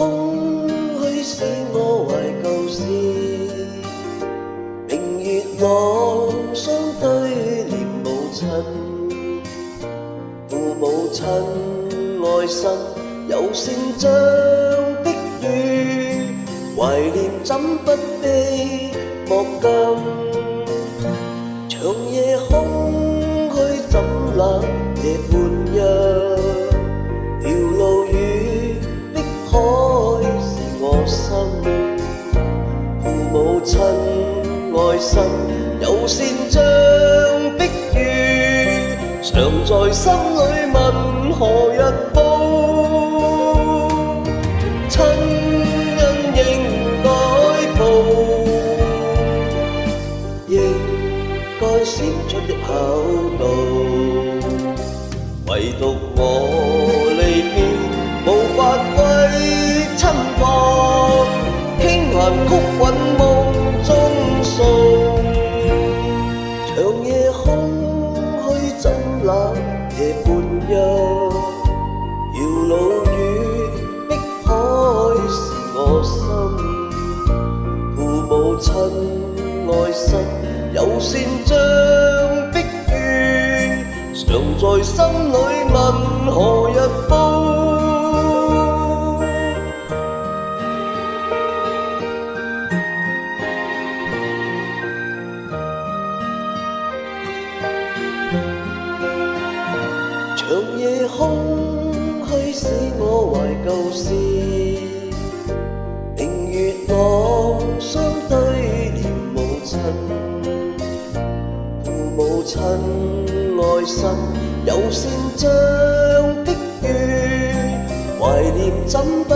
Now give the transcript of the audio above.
空虛使我懷舊事，明月朗相對念母親，父母親愛心有聲像碧雨，懷念怎不悲莫禁。長夜空虛怎冷夜半日，遙路與碧海是我心，父母親愛心有善像碧雨，常在心裏問何日報。親恩應該報，應該閃出的孝道，唯獨我離別無法歸親旁，輕彈曲韻夢中送。長夜空虛怎冷夜半日，遙路與碧海是我心，父母親愛心有善像碧雨，常在心裏問何日報。長夜空虛使我懷舊事，明月朗相對念母親，父母親愛心有善像碧雨，懷念怎不